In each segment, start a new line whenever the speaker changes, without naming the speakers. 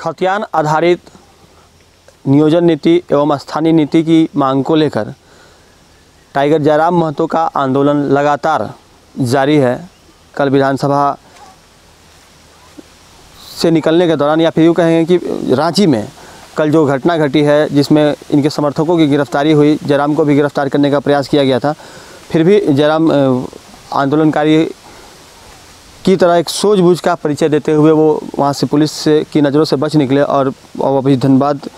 खतियान आधारित नियोजन नीति एवं स्थानीय नीति की मांग को लेकर टाइगर जयराम महतो का आंदोलन लगातार जारी है। कल विधानसभा से निकलने के दौरान या फिर यूँ कहेंगे कि रांची में कल जो घटना घटी है जिसमें इनके समर्थकों की गिरफ्तारी हुई, जयराम को भी गिरफ्तार करने का प्रयास किया गया था, फिर भी जयराम आंदोलनकारी की तरह एक सूझबूझ का परिचय देते हुए वो वहाँ से पुलिस की नज़रों से बच निकले और अभी धनबाद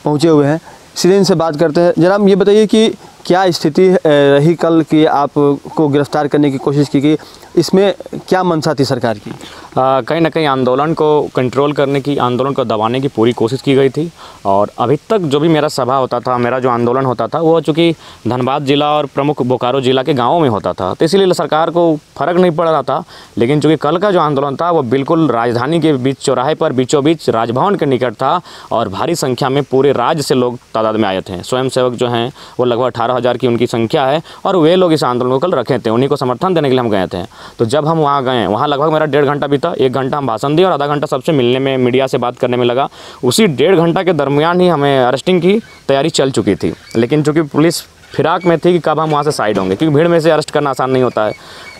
पहुँचे हुए हैं। सीधे इनसे बात करते हैं। जयराम, ये बताइए कि क्या स्थिति रही कल कि आपको गिरफ्तार करने की कोशिश की गई, इसमें क्या मंशा थी सरकार की?
कहीं ना कहीं आंदोलन को कंट्रोल करने की, आंदोलन को दबाने की पूरी कोशिश की गई थी। और अभी तक जो भी मेरा सभा होता था, मेरा जो आंदोलन होता था, वो चूँकि धनबाद जिला और प्रमुख बोकारो जिला के गाँवों में होता था, तो इसीलिए सरकार को फ़र्क नहीं पड़ रहा था। लेकिन चूँकि कल का जो आंदोलन था वो बिल्कुल राजधानी के बीच चौराहे पर बीचों बीच राजभवन के निकट था और भारी संख्या में पूरे राज्य से लोग तादाद में आए थे। स्वयंसेवक जो हैं वो लगभग 18,000 की उनकी संख्या है और वे लोग इस आंदोलन को कल रखे थे, उन्हीं को समर्थन देने के लिए हम गए थे। तो जब हम वहाँ गए, वहाँ लगभग मेरा 1.5 घंटा बीता। 1 घंटा हम भाषण दिए और आधा घंटा सबसे मिलने में, मीडिया से बात करने में लगा। उसी 1.5 घंटा के दरमियान ही हमें अरेस्टिंग की तैयारी चल चुकी थी। लेकिन चूँकि पुलिस फिराक में थी कि कब हम वहाँ से साइड होंगे, क्योंकि भीड़ में से अरेस्ट करना आसान नहीं होता है,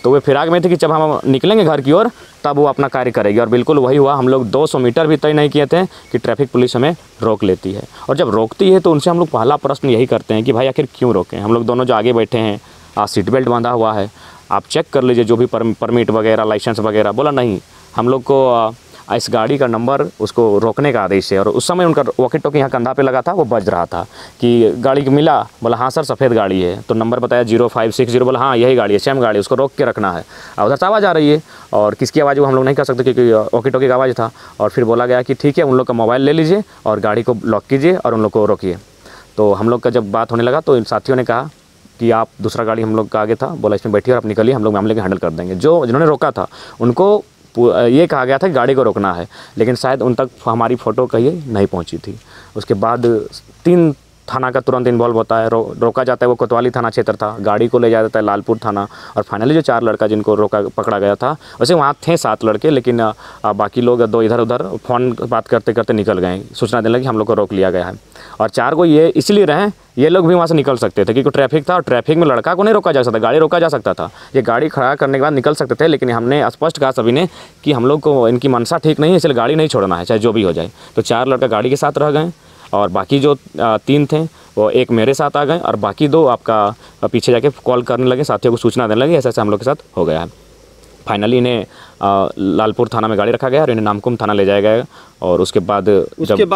तो वे फिराक में थे कि जब हम निकलेंगे घर की ओर तब वो अपना कार्य करेगी। और बिल्कुल वही हुआ। हम लोग 200 मीटर भी तय नहीं किए थे कि ट्रैफिक पुलिस हमें रोक लेती है। और जब रोकती है तो उनसे हम लोग पहला प्रश्न यही करते हैं कि भाई आखिर क्यों रोकें। हम लोग दोनों जो आगे बैठे हैं, सीट बेल्ट बांधा हुआ है, आप चेक कर लीजिए जो भी परमिट वगैरह, लाइसेंस वगैरह। बोला नहीं, हम लोग को इस गाड़ी का नंबर उसको रोकने का आदेश है। और उस समय उनका वॉकी टॉकी यहाँ कंधा पे लगा था, वो बज रहा था कि गाड़ी मिला। बोला हाँ सर, सफ़ेद गाड़ी है। तो नंबर बताया 0560। बोला हाँ यही गाड़ी है, सेम गाड़ी, उसको रोक के रखना है। उधर से आवाज़ आ रही है और किसकी आवाज़ वो हम लोग नहीं कर सकते क्योंकि वॉकी टॉकी का आवाज़ था। और फिर बोला गया कि ठीक है, उन लोग का मोबाइल ले लीजिए और गाड़ी को लॉक कीजिए और उन लोग को रोकिए। तो हम लोग का जब बात होने लगा तो इन साथियों ने कहा कि आप, दूसरा गाड़ी हम लोग का आगे था, बोला इसमें बैठिए और आप निकलिए, हम लोग मामले को हैंडल कर देंगे। जिन्होंने रोका था उनको ये कहा गया था कि गाड़ी को रोकना है, लेकिन शायद उन तक हमारी फ़ोटो कहीं नहीं पहुंची थी। उसके बाद 3 थाना का तुरंत इन्वॉल्व होता है, रोका जाता है। वो कोतवाली थाना क्षेत्र था, गाड़ी को ले जाया जाता है लालपुर थाना। और फाइनली जो 4 लड़का जिनको पकड़ा गया था, वैसे वहाँ थे 7 लड़के, लेकिन बाकी लोग 2 इधर उधर फ़ोन बात करते करते निकल गए, सूचना देने लगी हम लोग को रोक लिया गया है। और 4 को ये इसलिए रहे, ये लोग भी वहाँ से निकल सकते थे क्योंकि ट्रैफिक था और ट्रैफिक में लड़का को नहीं रोका जा सकता, गाड़ी रोका जा सकता था। ये गाड़ी खड़ा करने के बाद निकल सकते थे, लेकिन हमने स्पष्ट कहा सभी ने कि हम लोग को इनकी मनसा ठीक नहीं है, इसलिए गाड़ी नहीं छोड़ना है चाहे जो भी हो जाए। तो 4 लड़का गाड़ी के साथ रह गए और बाकी जो 3 थे वो एक मेरे साथ आ गए और बाकी 2 आपका पीछे जाके कॉल करने लगे, साथियों को सूचना देने लगे। ऐसे ऐसे हम लोग के साथ हो गया है। फाइनली इन्हें लालपुर थाना में गाड़ी रखा गया और इन्हें नामकुम थाना ले जाया गया। और उसके बाद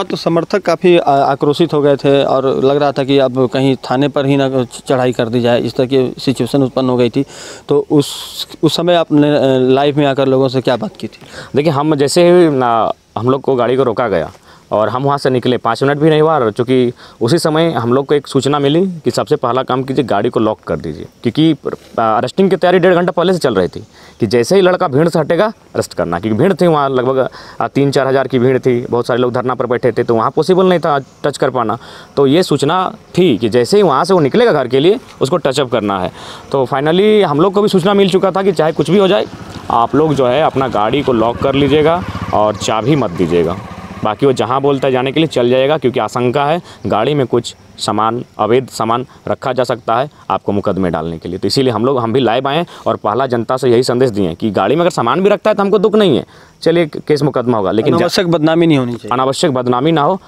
तो समर्थक काफ़ी आक्रोशित हो गए थे और लग रहा था कि अब कहीं थाने पर ही ना चढ़ाई कर दी जाए, इस तरह की सिचुएशन उत्पन्न हो गई थी। तो उस समय आपने लाइव में आकर लोगों से क्या बात की थी?
देखिए, हम जैसे ही हम लोग को गाड़ी को रोका गया और हम वहाँ से निकले, 5 मिनट भी नहीं हुआ, चूँकि उसी समय हम लोग को एक सूचना मिली कि सबसे पहला काम कीजिए, गाड़ी को लॉक कर दीजिए, क्योंकि अरेस्टिंग की तैयारी 1.5 घंटा पहले से चल रही थी कि जैसे ही लड़का भीड़ से हटेगा अरेस्ट करना। क्योंकि भीड़ थी वहाँ, लगभग 3-4 हज़ार की भीड़ थी, बहुत सारे लोग धरना पर बैठे थे, तो वहाँ पॉसिबल नहीं था टच कर पाना। तो ये सूचना थी कि जैसे ही वहाँ से वो निकलेगा घर के लिए, उसको टचअप करना है। तो फाइनली हम लोग को भी सूचना मिल चुका था कि चाहे कुछ भी हो जाए, आप लोग जो है अपना गाड़ी को लॉक कर लीजिएगा और चाबी मत दीजिएगा, बाकी वो जहाँ बोलता है जाने के लिए चल जाएगा, क्योंकि आशंका है गाड़ी में कुछ सामान, अवैध सामान रखा जा सकता है आपको मुकदमे डालने के लिए। तो इसीलिए हम भी लाइव आए और पहला जनता से यही संदेश दिए कि गाड़ी में अगर सामान भी रखता है तो हमको दुख नहीं है, चलिए केस मुकदमा होगा, लेकिन
अनावश्यक बदनामी नहीं होनी चाहिए,
अनावश्यक बदनामी ना हो।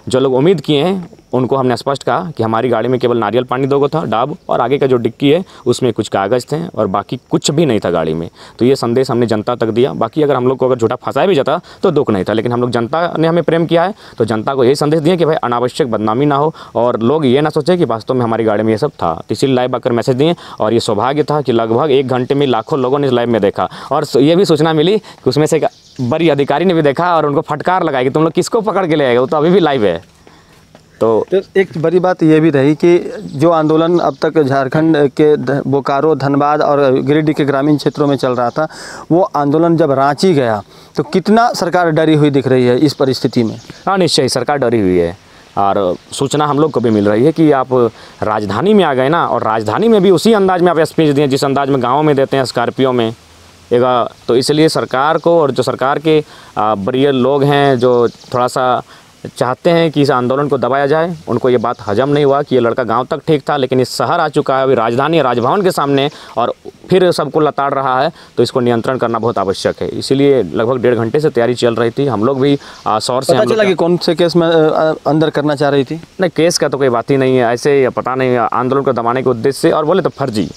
जो लोग उम्मीद किए हैं उनको हमने स्पष्ट कहा कि हमारी गाड़ी में केवल नारियल पानी 2 था, डाब, और आगे का जो डिक्की है उसमें कुछ कागज़ थे और बाकी कुछ भी नहीं था गाड़ी में। तो ये संदेश हमने जनता तक दिया। बाकी अगर हम लोग को अगर झूठा फंसाया भी जाता तो दुख नहीं था, लेकिन हम लोग, जनता ने हमें प्रेम किया है तो जनता को यही संदेश दिए कि भाई अनावश्यक बदनामी ना हो और लोग ये ना सोचे कि वास्तव में हमारी गाड़ी में ये सब था। तो इसीलिए लाइव आकर मैसेज दिए और ये सौभाग्य था कि लगभग 1 घंटे में लाखों लोगों ने इस लाइव में देखा। और ये भी सूचना मिली कि उसमें से एक बड़ी अधिकारी ने भी देखा और उनको फटकार लगाई कि तुम लोग किसको पकड़ के ले आएगा, वो तो अभी भी लाइव है। तो
एक बड़ी बात ये भी रही कि जो आंदोलन अब तक झारखंड के बोकारो, धनबाद और गिरिडीह के ग्रामीण क्षेत्रों में चल रहा था, वो आंदोलन जब रांची गया तो कितना सरकार डरी हुई दिख रही है इस परिस्थिति में?
हाँ, निश्चय सरकार डरी हुई है और सूचना हम लोग को भी मिल रही है कि आप राजधानी में आ गए ना, और राजधानी में भी उसी अंदाज में आप स्पीच दिए जिस अंदाज में गाँव में देते हैं स्कॉर्पियो में, तो इसलिए सरकार को और जो सरकार के वरीय लोग हैं जो थोड़ा सा चाहते हैं कि इस आंदोलन को दबाया जाए, उनको ये बात हजम नहीं हुआ कि ये लड़का गांव तक ठीक था, लेकिन इस शहर आ चुका है, अभी राजधानी राजभवन के सामने और फिर सबको लताड़ रहा है, तो इसको नियंत्रण करना बहुत आवश्यक है। इसीलिए लगभग 1.5 घंटे से तैयारी चल रही थी। हम लोग भी शौर से
पता चला कि कौन से केस में अंदर करना चाह रही थी?
नहीं, केस का तो कोई बात ही नहीं है, ऐसे पता नहीं आंदोलन को दबाने के उद्देश्य से, और बोले तो फर्जी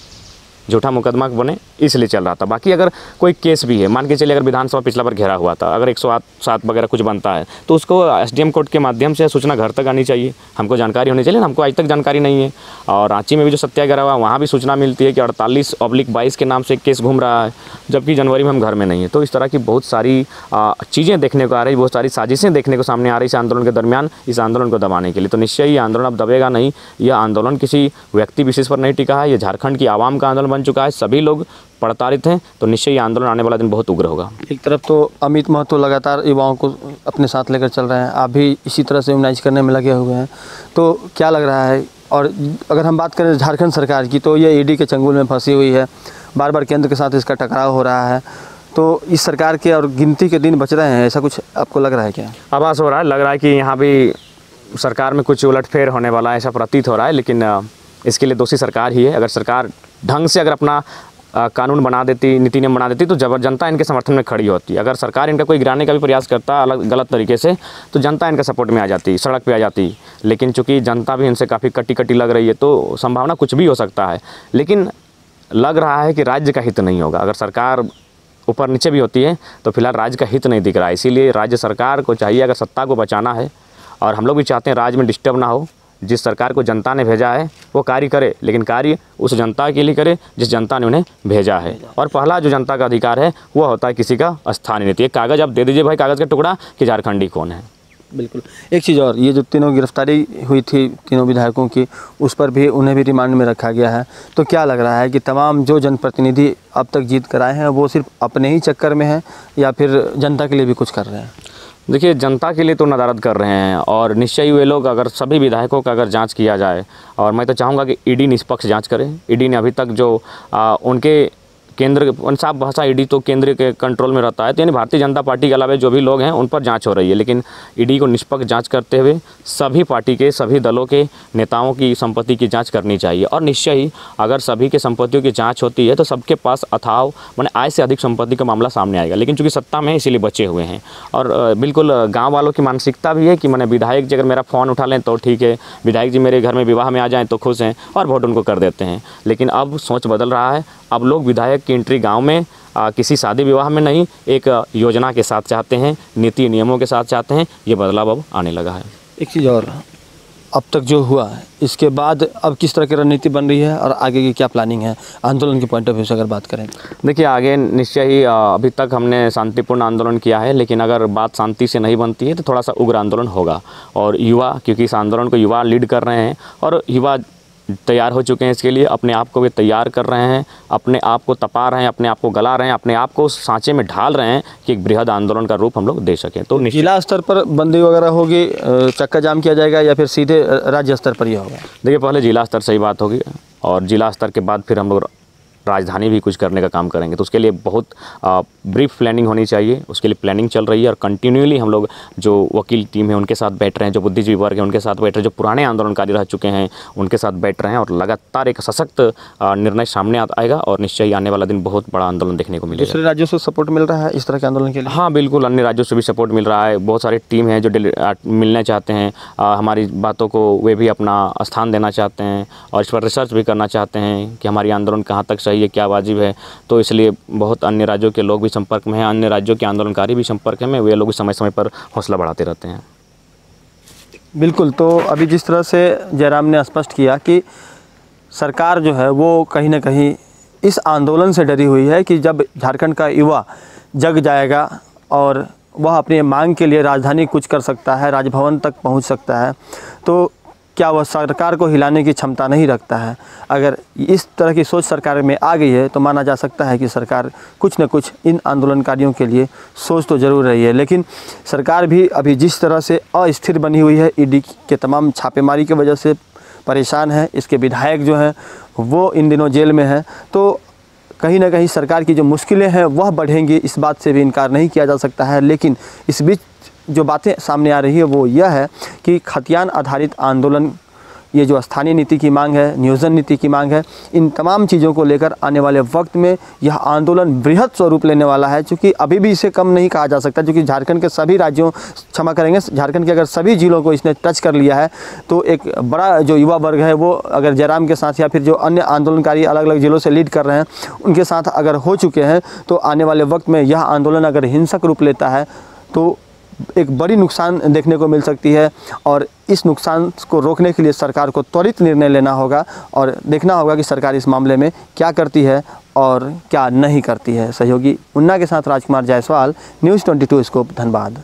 झूठा मुकदमा बने इसलिए चल रहा था। बाकी अगर कोई केस भी है, मान के चलिए अगर विधानसभा पिछला बार घेरा हुआ था, अगर 107 वगैरह कुछ बनता है तो उसको एसडीएम कोर्ट के माध्यम से सूचना घर तक आनी चाहिए, हमको जानकारी होनी चाहिए। हमको आज तक जानकारी नहीं है। और रांची में भी जो सत्याग्रह हुआ वहाँ भी सूचना मिलती है कि 48/22 के नाम से केस घूम रहा है, जबकि जनवरी में हम घर में नहीं है। तो इस तरह की बहुत सारी चीज़ें देखने को आ रही, बहुत सारी साजिशें देखने को सामने आ रही इस आंदोलन के दरमियान, इस आंदोलन को दबाने के लिए। तो निश्चय ही आंदोलन अब दबेगा नहीं। यह आंदोलन किसी व्यक्ति विशेष पर नहीं टिका है, ये झारखंड की आवाम का आंदोलन बन चुका है, सभी लोग प्रताड़ित हैं। तो निश्चय ये आंदोलन आने वाला दिन बहुत उग्र होगा।
एक तरफ तो अमित महतो लगातार युवाओं को अपने साथ लेकर चल रहे हैं, आप भी इसी तरह से यूनाइज करने में लगे हुए हैं, तो क्या लग रहा है? और अगर हम बात करें झारखंड सरकार की, तो ये ईडी के चंगुल में फंसी हुई है, बार बार केंद्र के साथ इसका टकराव हो रहा है, तो इस सरकार के और गिनती के दिन बच रहे हैं, ऐसा कुछ आपको लग रहा है क्या?
आभास हो रहा है, लग रहा है कि यहाँ भी सरकार में कुछ उलटफेर होने वाला है, ऐसा प्रतीत हो रहा है। लेकिन इसके लिए दोषी सरकार ही है। अगर सरकार ढंग से अगर अपना कानून बना देती, नीति नियम बना देती, तो जनता इनके समर्थन में खड़ी होती। अगर सरकार इनका कोई गिराने का भी प्रयास करता अलग गलत तरीके से, तो जनता इनका सपोर्ट में आ जाती, सड़क पे आ जाती। लेकिन चूंकि जनता भी इनसे काफ़ी कटी लग रही है, तो संभावना कुछ भी हो सकता है। लेकिन लग रहा है कि राज्य का हित नहीं होगा। अगर सरकार ऊपर नीचे भी होती है तो फिलहाल राज्य का हित नहीं दिख रहा है। इसीलिए राज्य सरकार को चाहिए, अगर सत्ता को बचाना है, और हम लोग भी चाहते हैं राज्य में डिस्टर्ब ना हो, जिस सरकार को जनता ने भेजा है वो कार्य करे, लेकिन कार्य उस जनता के लिए करे जिस जनता ने उन्हें भेजा है। और पहला जो जनता का अधिकार है वो होता है किसी का स्थानीय नीति। एक कागज़ आप दे दीजिए भाई, कागज़ का टुकड़ा, कि झारखंडी कौन है।
बिल्कुल। एक चीज़ और, ये जो तीनों गिरफ्तारी हुई थी तीनों विधायकों की, उस पर भी उन्हें भी रिमांड में रखा गया है। तो क्या लग रहा है कि तमाम जो जनप्रतिनिधि अब तक जीत कर आए हैं वो सिर्फ अपने ही चक्कर में हैं, या फिर जनता के लिए भी कुछ कर रहे हैं?
देखिए, जनता के लिए तो नदारद कर रहे हैं, और निश्चय ही वे लोग, अगर सभी विधायकों का अगर जांच किया जाए, और मैं तो चाहूँगा कि ईडी निष्पक्ष जांच करे। ईडी ने अभी तक जो उनके केंद्र, साफ भाषा, ईडी तो केंद्र के कंट्रोल में रहता है, तो यानी भारतीय जनता पार्टी के अलावा जो भी लोग हैं उन पर जांच हो रही है। लेकिन ईडी को निष्पक्ष जांच करते हुए सभी पार्टी के, सभी दलों के नेताओं की संपत्ति की जांच करनी चाहिए। और निश्चय ही अगर सभी के संपत्तियों की जांच होती है तो सबके पास अथाह माने आय से अधिक संपत्ति का मामला सामने आएगा। लेकिन चूंकि सत्ता में है इसीलिए बचे हुए हैं। और बिल्कुल गाँव वालों की मानसिकता भी है कि मैंने विधायक जी अगर मेरा फ़ोन उठा लें तो ठीक है, विधायक जी मेरे घर में विवाह में आ जाएँ तो खुश हैं, और वोट उनको कर देते हैं। लेकिन अब सोच बदल रहा है। अब लोग विधायक की एंट्री गांव में किसी शादी विवाह में नहीं, एक योजना के साथ चाहते हैं, नीति नियमों के साथ चाहते हैं। ये बदलाव अब आने लगा है।
एक चीज़ और, अब तक जो हुआ है इसके बाद अब किस तरह की रणनीति बन रही है और आगे की क्या प्लानिंग है आंदोलन के पॉइंट ऑफ व्यू से अगर बात करें?
देखिए, आगे निश्चय ही अभी तक हमने शांतिपूर्ण आंदोलन किया है, लेकिन अगर बात शांति से नहीं बनती है तो थोड़ा सा उग्र आंदोलन होगा। और युवा, क्योंकि इस आंदोलन को युवा लीड कर रहे हैं, और युवा तैयार हो चुके हैं इसके लिए, अपने आप को भी तैयार कर रहे हैं, अपने आप को तपा रहे हैं, अपने आप को गला रहे हैं, अपने आप को सांचे में ढाल रहे हैं कि एक बृहद आंदोलन का रूप हम लोग दे सकें। तो
जिला स्तर पर बंदी वगैरह होगी, चक्का जाम किया जाएगा, या फिर सीधे राज्य स्तर पर ही होगा?
देखिए, पहले जिला स्तर से ही बात होगी, और जिला स्तर के बाद फिर हम लोग राजधानी भी कुछ करने का काम करेंगे। तो उसके लिए बहुत ब्रीफ प्लानिंग होनी चाहिए, उसके लिए प्लानिंग चल रही है। और कंटिन्यूली हम लोग जो वकील टीम है उनके साथ बैठ रहे हैं, जो बुद्धिजीवी वर्ग है उनके साथ बैठ रहे हैं, जो पुराने आंदोलनकारी रह चुके हैं उनके साथ बैठ रहे हैं, और लगातार एक सशक्त निर्णय सामने आएगा। और निश्चय ही आने वाला दिन बहुत बड़ा आंदोलन देखने को मिलेगा।
दूसरे राज्यों से सपोर्ट मिल रहा है इस तरह के आंदोलन के लिए?
हाँ बिल्कुल, अन्य राज्यों से भी सपोर्ट मिल रहा है। बहुत सारी टीम हैं जो मिलना चाहते हैं, हमारी बातों को वे भी अपना स्थान देना चाहते हैं, और इस पर रिसर्च भी करना चाहते हैं कि हमारी आंदोलन कहाँ तक सही है, क्या वाजिब है। तो इसलिए बहुत अन्य राज्यों के लोग भी संपर्क में हैं, अन्य राज्यों के आंदोलनकारी भी संपर्क में, वे लोग भी समय समय पर हौसला बढ़ाते रहते हैं।
बिल्कुल। तो अभी जिस तरह से जयराम ने स्पष्ट किया कि सरकार जो है वो कहीं ना कहीं इस आंदोलन से डरी हुई है कि जब झारखंड का युवा जग जाएगा और वह अपनी मांग के लिए राजधानी कुछ कर सकता है, राजभवन तक पहुंच सकता है, तो क्या वह सरकार को हिलाने की क्षमता नहीं रखता है? अगर इस तरह की सोच सरकार में आ गई है तो माना जा सकता है कि सरकार कुछ न कुछ इन आंदोलनकारियों के लिए सोच तो ज़रूर रही है। लेकिन सरकार भी अभी जिस तरह से अस्थिर बनी हुई है, ईडी के तमाम छापेमारी की वजह से परेशान है, इसके विधायक जो हैं वो इन दिनों जेल में हैं, तो कहीं ना कहीं सरकार की जो मुश्किलें हैं वह बढ़ेंगी, इस बात से भी इनकार नहीं किया जा सकता है। लेकिन इस बीच जो बातें सामने आ रही है वो यह है कि खतियान आधारित आंदोलन, ये जो स्थानीय नीति की मांग है, नियोजन नीति की मांग है, इन तमाम चीज़ों को लेकर आने वाले वक्त में यह आंदोलन बृहद स्वरूप लेने वाला है। क्योंकि अभी भी इसे कम नहीं कहा जा सकता, क्योंकि झारखंड के सभी राज्यों, क्षमा करेंगे, झारखंड के अगर सभी जिलों को इसने टच कर लिया है तो एक बड़ा जो युवा वर्ग है वो अगर जयराम के साथ या फिर जो अन्य आंदोलनकारी अलग अलग जिलों से लीड कर रहे हैं उनके साथ अगर हो चुके हैं तो आने वाले वक्त में यह आंदोलन अगर हिंसक रूप लेता है तो एक बड़ी नुकसान देखने को मिल सकती है। और इस नुकसान को रोकने के लिए सरकार को त्वरित निर्णय लेना होगा और देखना होगा कि सरकार इस मामले में क्या करती है और क्या नहीं करती है। सहयोगी मुन्ना के साथ राजकुमार जायसवाल, न्यूज़ 22 स्कोप, धनबाद।